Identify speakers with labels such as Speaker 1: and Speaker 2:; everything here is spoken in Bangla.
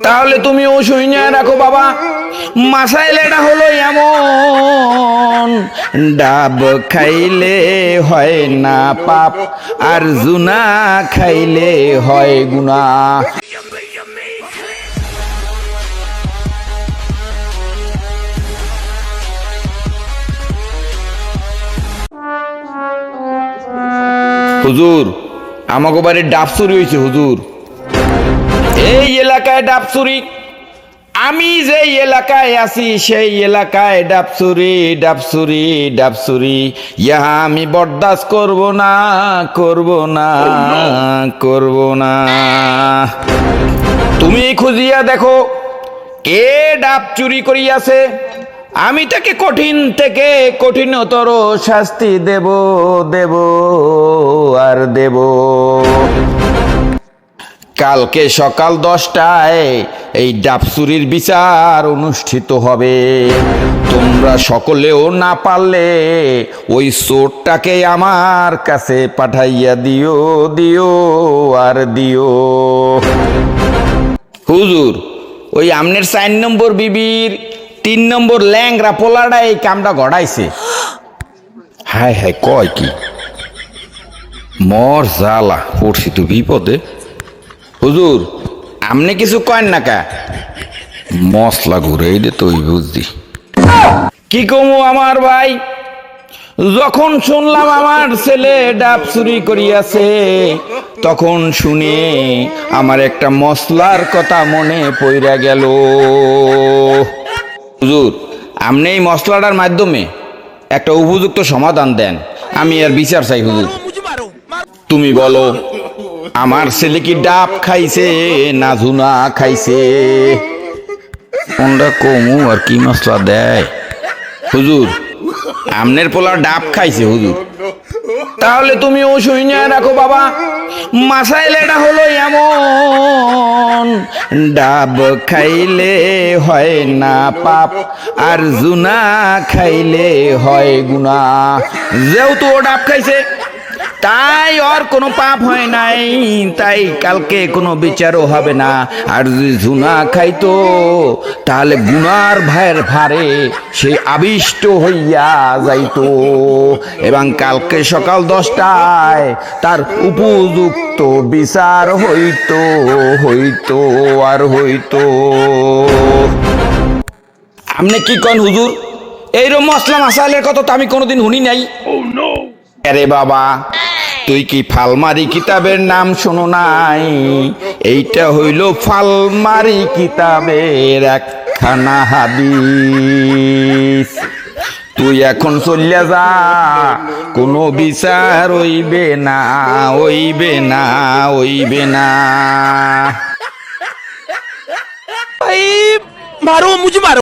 Speaker 1: তাহলে তুমিও শুনে রাখো বাবা, মাসাইলেটা হলো এমন, ডাব খাইলে হয় না পাপ, আর জুনা খাইলে হয় গুনাহ। হুজুর, আমাকে বাড়ির ডাব চুরি হয়েছে হুজুর। এই এলাকায় ডাব চুরি, আমি যে এলাকায় আছি সেই এলাকায় ডাব চুরি, ডাব চুরি, ডাব চুরি। ইহা আমি বরদাস্ত করব না, করব না, করব না। তুমি খুঁজিয়া দেখো কে ডাব চুরি করিয়াছে, আমি তাকে কঠিন থেকে কঠিনতর শাস্তি দেব, দেব আর দেব। কালকে সকাল 10টায় এই ডাব চুরির বিচার অনুষ্ঠিত হবে। তোমরা সকলেও না পারলে ওই চোরটাকে আমার কাছে পাঠাইয়া দিও, দিও আর দিও। হুজুর, ওই আমনের 4 নম্বর বিবির 3 নম্বর ল্যাংরা পোলাটা এই কামটা ঘটাইছে। হায় হায়, কয় কি? মর জালা, পড়ছি তো বিপদে। হুজুর, আমনে কিছু কয়েন না কা? মশলা ঘুরে দে তুই বুঝদি। কি কমু আমার ভাই, যখন শুনলাম আমার ছেলে ডাব চুরি করিয়াছে, তখন শুনে আমার একটা মশলার কথা মনে পইরা গেল। হুজুর, আপনি এই মশলাটার মাধ্যমে একটা উপযুক্ত সমাধান দেন, আমি আর বিচার চাই হুজুর। তুমি বলো, আমার ছেলে কি ডাব খাইছে না ঝুনা খাইছে? কোনটা কমু আর কি মশলা দেয়? হুজুর, আমনের পোলা ডাব খাইছে হুজুর। তাহলে তুমিও শুনে রাখো বাবা, মাসাইলেটা হলো এমন, ডাব খাইলে হয় না পাপ, আর জুনা খাইলে হয় গুনাহ। যেহেতু ও ডাব খাইছে তাই ওর কোনো পাপ হয় নাই, তাই কালকে কোনো বিচারও হবে না। আর যদি জুনা খাইতো তাহলে গুনার ভাইয়ের ভারে সে আবিষ্ট হইয়া যাইতো, এবং কালকে সকাল 10টায় তার উপযুক্ত বিচার হইতো, হইতো আর হইতো। আপনি কি কন হুজুর? এইরকম মশলা মাসালের কথা তো আমি কোনোদিন শুনি নাই। আরে বাবা, তুই কি ফালমারি কিতাবের নাম শোনো নাই? এইটা হইল ফালমারি কিতাবের একখানা হাদিস। তুই এখন চলিয়া যা, কোনো বিচার হইবে না, হইবে না, হইবে না।
Speaker 2: भाई मारो मुझे मारो।